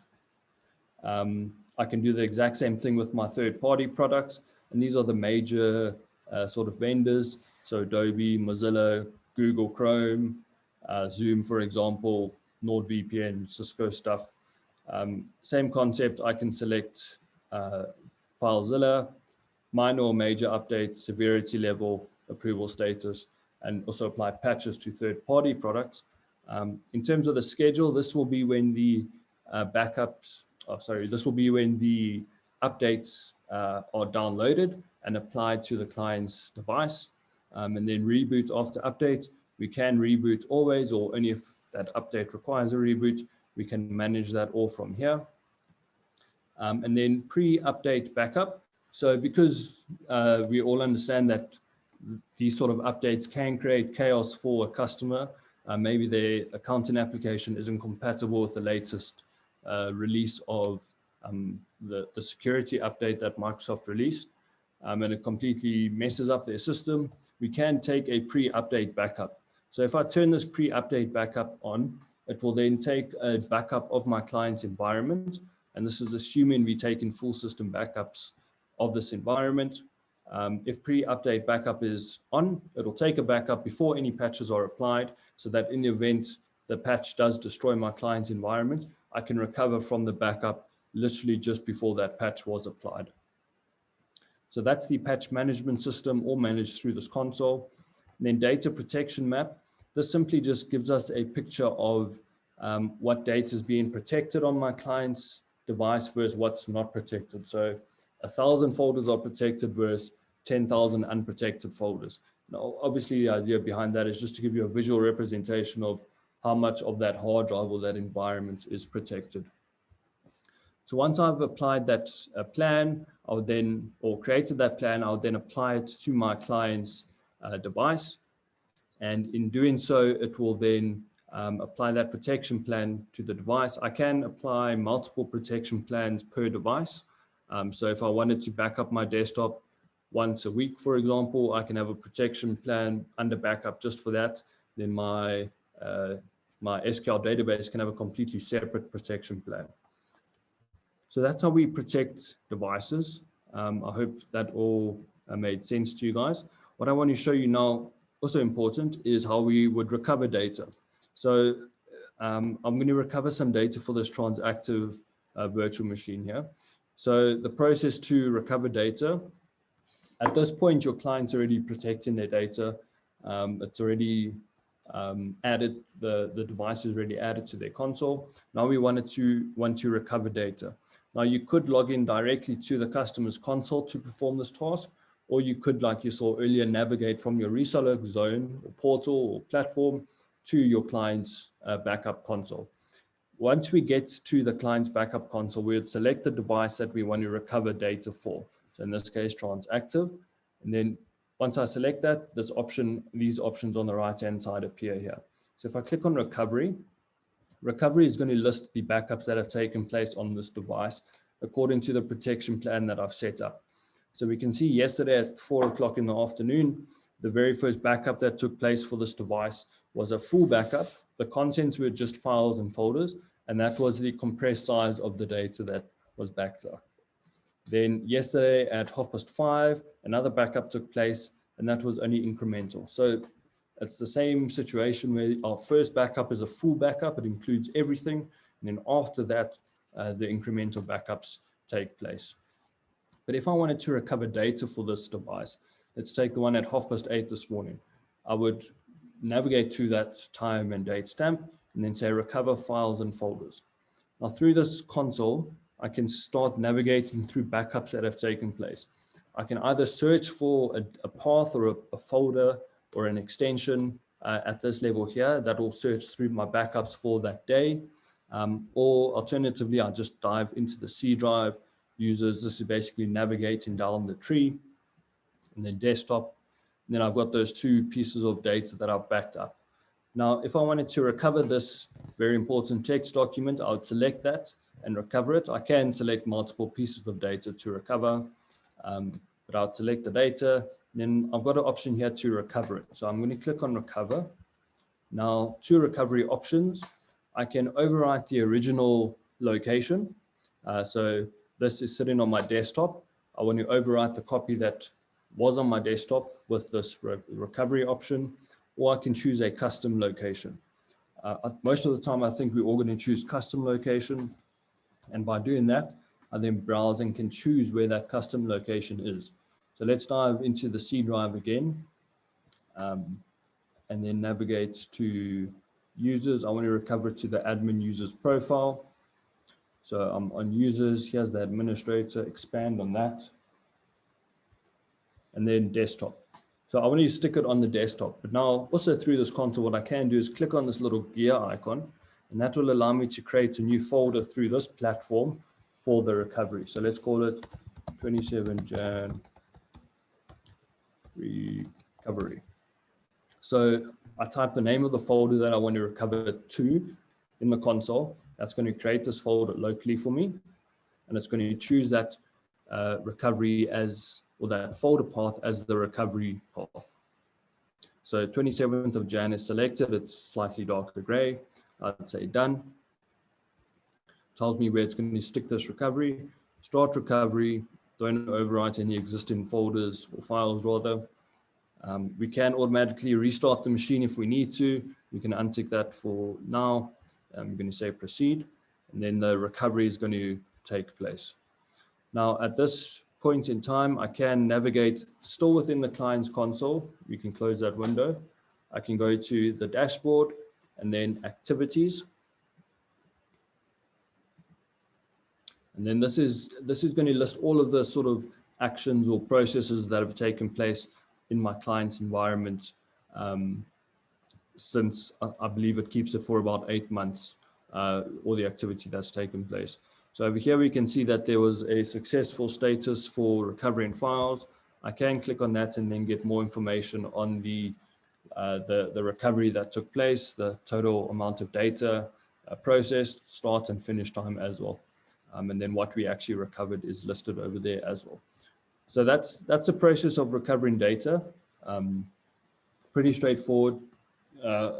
I can do the exact same thing with my third-party products. And these are the major sort of vendors. So Adobe, Mozilla, Google Chrome, Zoom, for example, NordVPN, Cisco stuff. Same concept, I can select FileZilla, minor or major updates, severity level, approval status, and also apply patches to third-party products. In terms of the schedule, this will be when the this will be when the updates are downloaded and applied to the client's device. And then reboot after update. We can reboot always, or only if that update requires a reboot. We can manage that all from here. And then pre-update backup. So because we all understand that these sort of updates can create chaos for a customer, maybe their accounting application isn't compatible with the latest release of the security update that Microsoft released, and it completely messes up their system, we can take a pre-update backup. So if I turn this pre-update backup on, it will then take a backup of my client's environment. And this is assuming we take in full system backups of this environment. If pre-update backup is on, it'll take a backup before any patches are applied, so that in the event the patch does destroy my client's environment, I can recover from the backup literally just before that patch was applied. So that's the patch management system, all managed through this console. And then data protection map. This simply just gives us a picture of what data is being protected on my client's device versus what's not protected. So 1,000 folders are protected versus 10,000 unprotected folders. Now, obviously, the idea behind that is just to give you a visual representation of how much of that hard drive or that environment is protected. So once I've applied that plan, I would then, or created that plan, I would then apply it to my client's device. And in doing so, it will then apply that protection plan to the device. I can apply multiple protection plans per device. So if I wanted to back up my desktop once a week, for example, I can have a protection plan under backup just for that. Then my SQL database can have a completely separate protection plan. So that's how we protect devices. I hope that all made sense to you guys. What I want to show you now, also important, is how we would recover data. So I'm going to recover some data for this transactive virtual machine here. So the process to recover data, at this point, your client's already protecting their data. It's already added, the device is already added to their console. Now we want to recover data. Now you could log in directly to the customer's console to perform this task, or you could, like you saw earlier, navigate from your reseller zone or portal or platform to your client's backup console. Once we get to the client's backup console, we would select the device that we want to recover data for. So in this case, transactive. And then once I select that, these options on the right-hand side appear here. So if I click on recovery, recovery is going to list the backups that have taken place on this device according to the protection plan that I've set up. So we can see yesterday at 4 o'clock in the afternoon, the very first backup that took place for this device was a full backup. The contents were just files and folders, and that was the compressed size of the data that was backed up. Then yesterday at 5:30, another backup took place, and that was only incremental. So it's the same situation where our first backup is a full backup. It includes everything. And then after that, the incremental backups take place. But if I wanted to recover data for this device, let's take the one at 8:30 this morning. I would navigate to that time and date stamp and then say recover files and folders. Now through this console, I can start navigating through backups that have taken place. I can either search for a path or a folder or an extension at this level here that will search through my backups for that day. Or alternatively, I just dive into the C drive users. This is basically navigating down the tree and then desktop. And then I've got those two pieces of data that I've backed up. Now, if I wanted to recover this very important text document, I would select that and recover it. I can select multiple pieces of data to recover, but I'll select the data. Then I've got an option here to recover it. So I'm going to click on recover. Now, two recovery options. I can overwrite the original location. So this is sitting on my desktop. I want to overwrite the copy that was on my desktop with this recovery option, or I can choose a custom location. Most of the time, I think we're all going to choose custom location. And by doing that, I then browse and can choose where that custom location is. So let's dive into the C drive again, and then navigate to users. I want to recover it to the admin users profile. So I'm on users, here's the administrator, expand on that. And then desktop. So I want to stick it on the desktop, but now also through this console, what I can do is click on this little gear icon, and that will allow me to create a new folder through this platform for the recovery. So let's call it 27 Jan recovery. So I type the name of the folder that I want to recover to in the console. That's going to create this folder locally for me, and it's going to choose that recovery as, or that folder path as the recovery path. So 27th of Jan is selected. It's slightly darker gray. I'd say done. Tells me where it's going to stick this recovery. Start recovery. Don't overwrite any existing folders or files rather. We can automatically restart the machine if we need to. We can untick that for now. I'm going to say proceed, and then the recovery is going to take place. Now at this point in time, I can navigate still within the client's console. You can close that window. I can go to the dashboard and then activities. And then this is going to list all of the sort of actions or processes that have taken place in my client's environment since I believe it keeps it for about 8 months, all the activity that's taken place. So over here, we can see that there was a successful status for recovering files. I can click on that and then get more information on the the recovery that took place, the total amount of data processed, start and finish time as well. And then what we actually recovered is listed over there as well. So that's a process of recovering data. Pretty straightforward.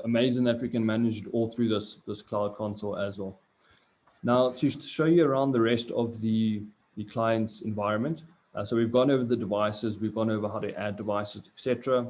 Amazing that we can manage it all through this cloud console as well. Now, to show you around the rest of the client's environment, so we've gone over the devices, we've gone over how to add devices, etc.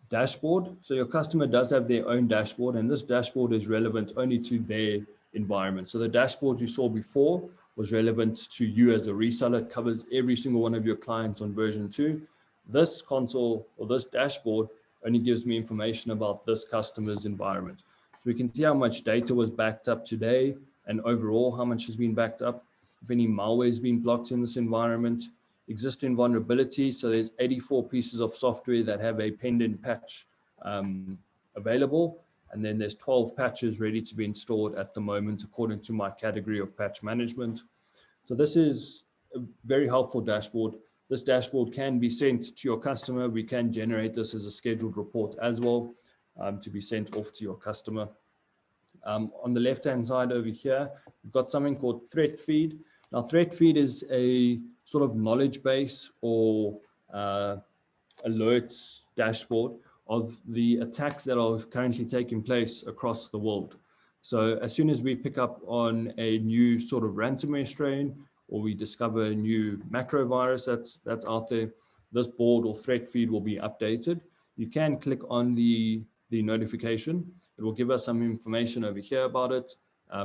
Dashboard. So your customer does have their own dashboard, and this dashboard is relevant only to their environment. So the dashboard you saw before was relevant to you as a reseller. It covers every single one of your clients on version 2. This console or this dashboard only gives me information about this customer's environment. So we can see how much data was backed up today and overall how much has been backed up, if any malware has been blocked in this environment, existing vulnerability. So there's 84 pieces of software that have a pending patch available. And then there's 12 patches ready to be installed at the moment, according to my category of patch management. So this is a very helpful dashboard. This dashboard can be sent to your customer. We can generate this as a scheduled report as well to be sent off to your customer. On the left-hand side over here, we've got something called threat feed. Now, threat feed is a sort of knowledge base or alerts dashboard of the attacks that are currently taking place across the world. So as soon as we pick up on a new sort of ransomware strain, or we discover a new macro virus that's out there, this board or threat feed will be updated. You can click on the notification. It will give us some information over here about it.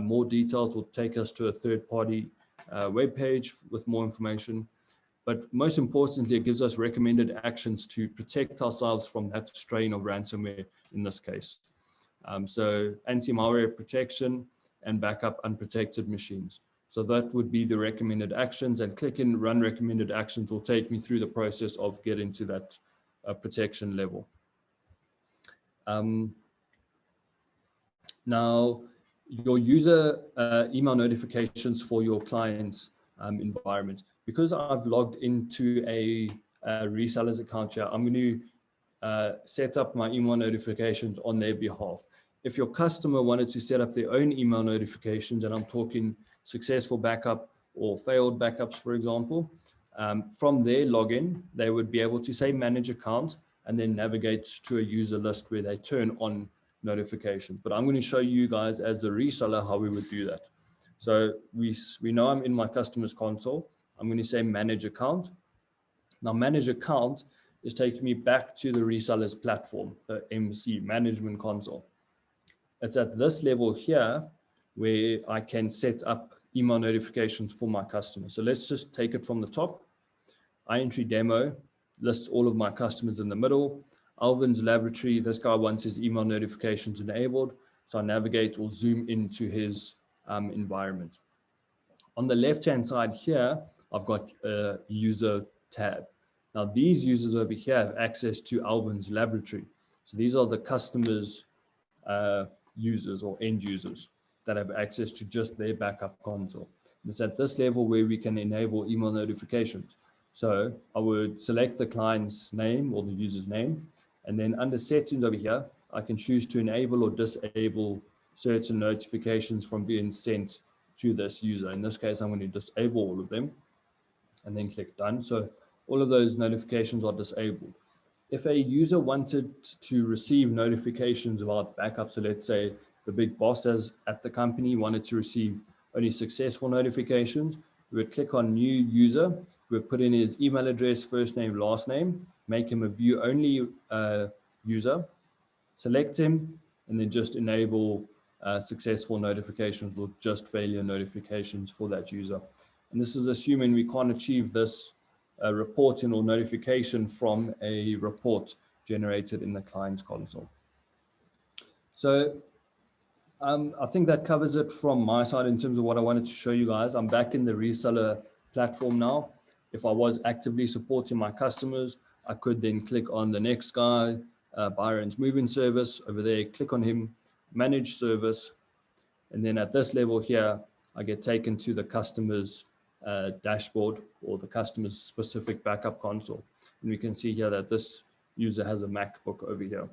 More details will take us to a third-party web page with more information. But most importantly, it gives us recommended actions to protect ourselves from that strain of ransomware in this case. So anti-malware protection and backup unprotected machines. So that would be the recommended actions, and clicking run recommended actions will take me through the process of getting to that protection level. Now, your user email notifications for your client's environment. Because I've logged into a reseller's account here, I'm going to set up my email notifications on their behalf. If your customer wanted to set up their own email notifications, and I'm talking successful backup or failed backups, for example, from their login, they would be able to say manage account and then navigate to a user list where they turn on notifications. But I'm going to show you guys as the reseller how we would do that. So we know I'm in my customer's console. I'm going to say manage account. Now manage account is taking me back to the reseller's platform, the MC management console. It's at this level here where I can set up email notifications for my customer. So let's just take it from the top. IronTree demo lists all of my customers in the middle. Alvin's laboratory, this guy wants his email notifications enabled. So I navigate or zoom into his environment. On the left-hand side here, I've got a user tab. Now these users over here have access to Alvin's laboratory. So these are the customers' users or end users that have access to just their backup console. It's at this level where we can enable email notifications. So I would select the client's name or the user's name, and then under settings over here, I can choose to enable or disable certain notifications from being sent to this user. In this case, I'm going to disable all of them and then click done. So all of those notifications are disabled. If a user wanted to receive notifications about backups, so let's say the big bosses at the company wanted to receive only successful notifications, we would click on new user, we would put in his email address, first name, last name, make him a view only user, select him, and then just enable successful notifications or just failure notifications for that user. And this is assuming we can't achieve this reporting or notification from a report generated in the client's console. So I think that covers it from my side in terms of what I wanted to show you guys. I'm back in the reseller platform now. If I was actively supporting my customers, I could then click on the next guy, Byron's moving service over there, click on him, manage service. And then at this level here, I get taken to the customer's dashboard or the customer's specific backup console. And we can see here that this user has a MacBook over here.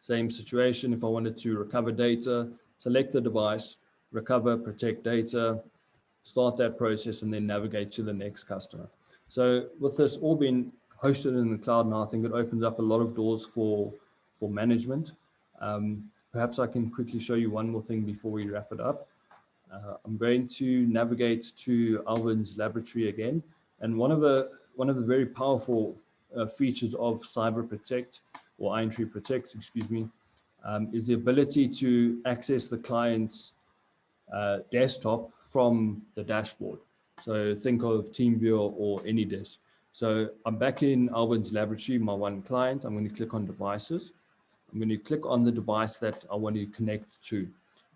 Same situation, if I wanted to recover data, select the device, recover, protect data, start that process, and then navigate to the next customer. So with this all being hosted in the cloud now, I think it opens up a lot of doors for management. Perhaps I can quickly show you one more thing before we wrap it up. I'm going to navigate to Alvin's laboratory again. And one of the very powerful features of Cyber Protect, or IronTree Protect, excuse me, is the ability to access the client's desktop from the dashboard. So think of TeamViewer or AnyDesk. So I'm back in Alvin's laboratory, my one client. I'm going to click on devices. I'm going to click on the device that I want to connect to.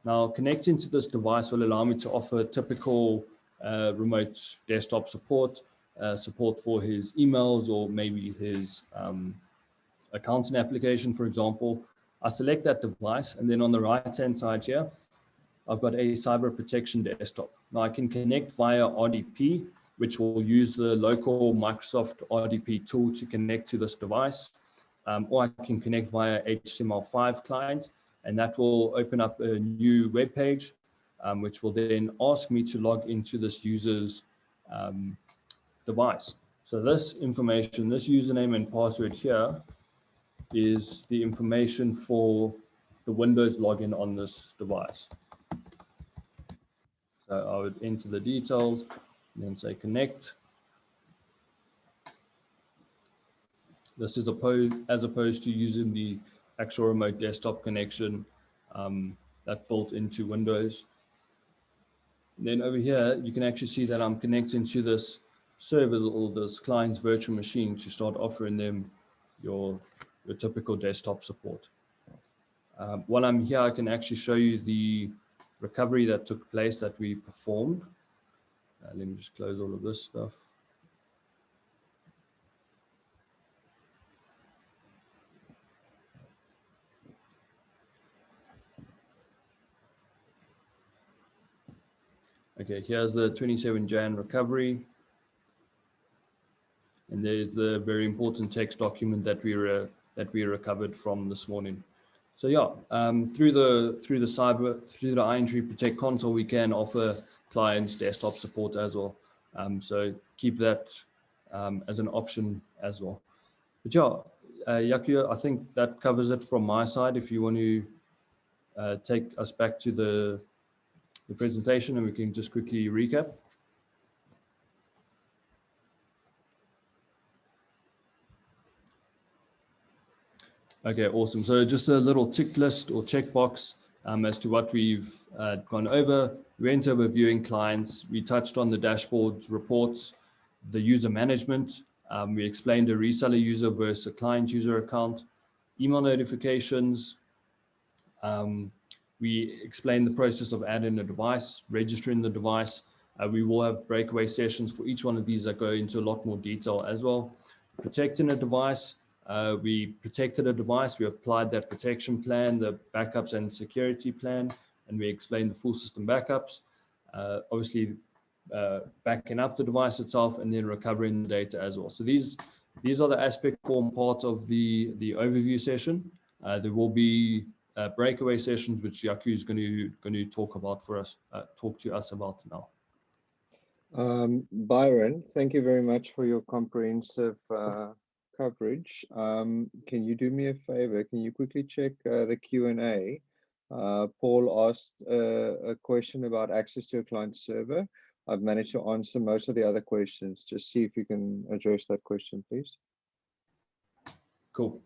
Now, connecting to this device will allow me to offer typical remote desktop support, support for his emails or maybe his accounting application, for example. I select that device, and then on the right-hand side here, I've got a cyber protection desktop. Now I can connect via RDP, which will use the local Microsoft RDP tool to connect to this device, or I can connect via HTML5 client, and that will open up a new web page, which will then ask me to log into this user's device. So this information, this username and password here, is the information for the Windows login on this device. So I would enter the details and then say connect. This is as opposed to using the actual remote desktop connection that's built into Windows. And then over here, you can actually see that I'm connecting to this server or this client's virtual machine to start offering them your typical desktop support. While I'm here, I can actually show you the recovery that took place that we performed. Let me just close all of this stuff. Okay, here's the 27 Jan recovery. And there's the very important text document that we recovered from this morning. So yeah, through the IronTree Protect console, we can offer clients desktop support as well. So keep that as an option as well. But yeah, Yaku, I think that covers it from my side. If you want to take us back to the presentation, and we can just quickly recap. Okay, awesome. So just a little tick list or checkbox as to what we've gone over. We went over viewing clients. We touched on the dashboards, reports, the user management. We explained a reseller user versus a client user account, email notifications. We explained the process of adding a device, registering the device. We will have breakaway sessions for each one of these that go into a lot more detail as well. Protecting a device. We protected a device, we applied that protection plan, the backups and security plan, and we explained the full system backups. Obviously, backing up the device itself and then recovering the data as well. So these are the aspect form part of the overview session. There will be breakaway sessions, which Yaku is going to talk about for us, talk to us about now. Byron, thank you very much for your comprehensive coverage. Can you do me a favor? Can you quickly check the Q&A? Paul asked a question about access to a client server. I've managed to answer most of the other questions. Just see if you can address that question, please. Cool.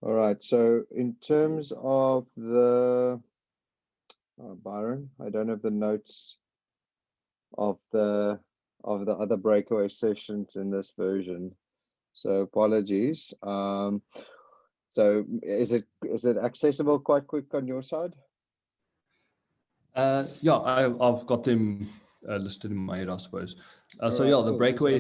All right, so in terms of the, Byron, I don't have the notes of the other breakaway sessions in this version, so apologies. So is it accessible quite quick on your side? Yeah, I've got them listed in my head, I suppose. So right, yeah, the cool. breakaway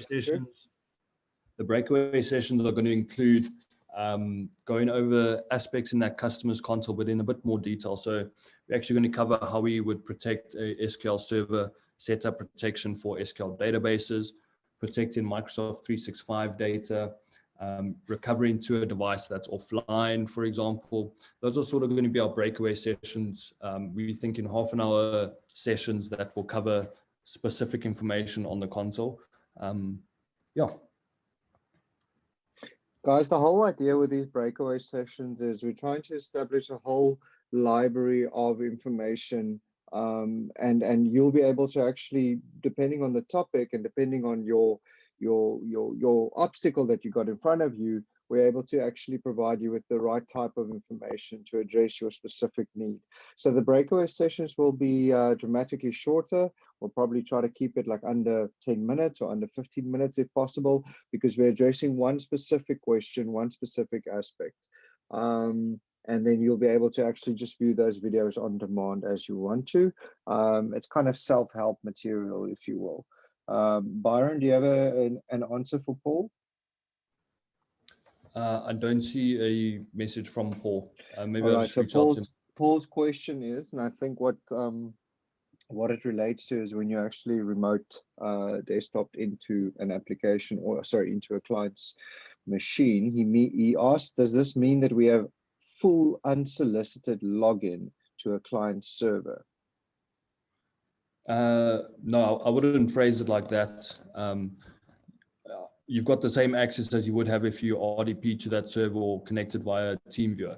sessions are going to include going over aspects in that customer's console, but in a bit more detail. So we're actually going to cover how we would protect a SQL server, set up protection for SQL databases, protecting Microsoft 365 data, recovering to a device that's offline, for example. Those are sort of going to be our breakaway sessions. We think in half an hour sessions that will cover specific information on the console. Yeah. Guys, the whole idea with these breakaway sessions is we're trying to establish a whole library of information, and you'll be able to actually, depending on the topic and depending on your obstacle that you got in front of you, we're able to actually provide you with the right type of information to address your specific need. So the breakaway sessions will be dramatically shorter. We'll probably try to keep it like under 10 minutes or under 15 minutes if possible, because we're addressing one specific question, one specific aspect. And then you'll be able to actually just view those videos on demand as you want to. It's kind of self-help material, if you will. Byron, do you have an answer for Paul? I don't see a message from Paul. Maybe All I'll right, just so reach out to him. Paul's question is, and I think what it relates to is when you actually remote desktop into an application, or sorry, into a client's machine, he asked, does this mean that we have full unsolicited login to a client server? No, I wouldn't phrase it like that. You've got the same access as you would have if you RDP to that server or connected via TeamViewer.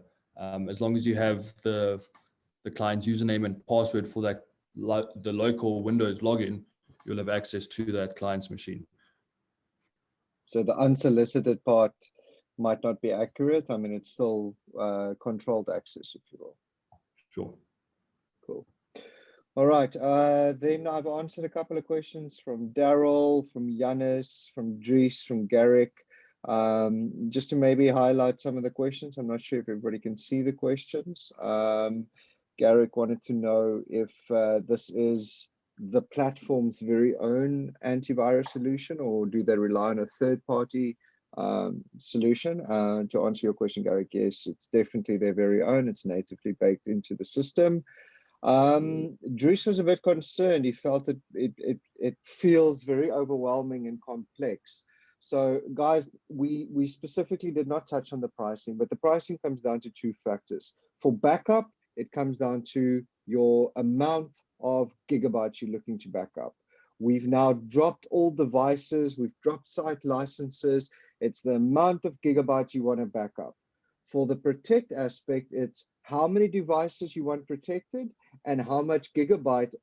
As long as you have the client's username and password for that the local Windows login, you'll have access to that client's machine. So the unsolicited part might not be accurate. I mean, it's still controlled access, if you will. Sure. Cool. All right. Then I've answered a couple of questions from Daryl, from Yanis, from Dries, from Garrick. Just to maybe highlight some of the questions. I'm not sure if everybody can see the questions. Garrick wanted to know if this is the platform's very own antivirus solution, or do they rely on a third-party solution? To answer your question, Garrick, yes, it's definitely their very own. It's natively baked into the system. Dries was a bit concerned. He felt that it feels very overwhelming and complex. So guys, we specifically did not touch on the pricing, but the pricing comes down to two factors. For backup, it comes down to your amount of gigabytes you're looking to back up. We've now dropped all devices, we've dropped site licenses. It's the amount of gigabytes you want to back up. For the protect aspect, it's how many devices you want protected and how much gigabyte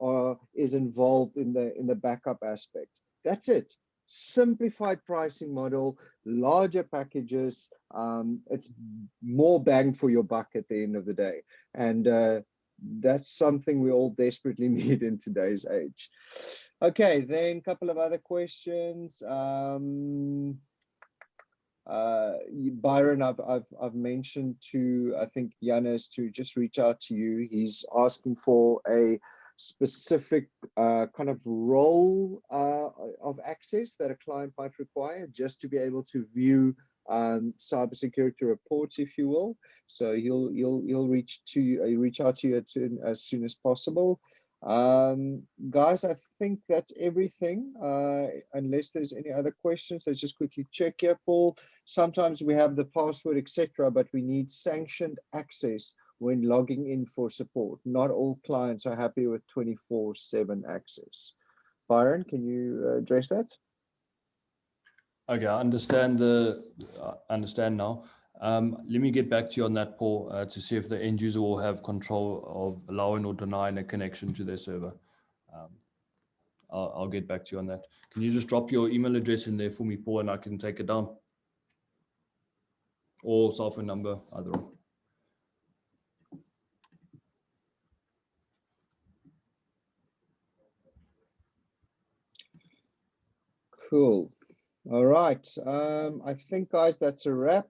is involved in the backup aspect. That's it. Simplified pricing model, larger packages. It's more bang for your buck at the end of the day. And that's something we all desperately need in today's age. Okay, then a couple of other questions. Byron, I've mentioned to, I think, Yanis to just reach out to you. He's asking for a specific kind of role of access that a client might require just to be able to view cybersecurity reports, if you will. So he'll reach out to you as soon as possible. Guys, I think that's everything. Unless there's any other questions, let's just quickly check here, Paul. Sometimes we have the password, etc., but we need sanctioned access when logging in for support. Not all clients are happy with 24/7 access. Byron, can you address that? Okay, I understand now. Let me get back to you on that, Paul, to see if the end user will have control of allowing or denying a connection to their server. I'll get back to you on that. Can you just drop your email address in there for me, Paul, and I can take it down? Or cell phone number, either or. Cool. All right. I think, guys, that's a wrap.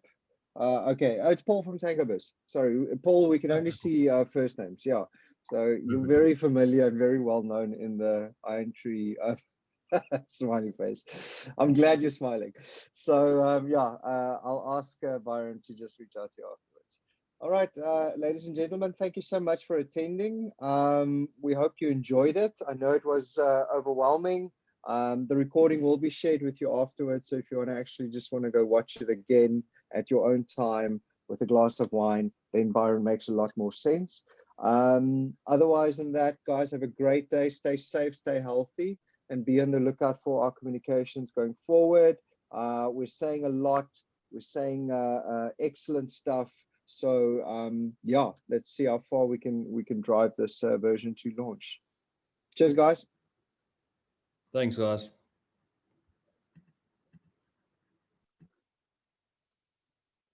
Okay, it's Paul from Tangobiz. Sorry, Paul, we can only see first names. Yeah. So you're very familiar and very well known in the IronTree Smiley face. I'm glad you're smiling. So yeah, I'll ask Byron to just reach out to you afterwards. All right, ladies and gentlemen, thank you so much for attending. We hope you enjoyed it. I know it was overwhelming. The recording will be shared with you afterwards. So if you want to actually just want to go watch it again at your own time with a glass of wine, then Byron makes a lot more sense. Otherwise than that, guys, have a great day. Stay safe, stay healthy, and be on the lookout for our communications going forward. We're saying a lot. We're saying excellent stuff. So yeah, let's see how far we can drive this version 2 launch. Cheers, guys. Thanks, guys.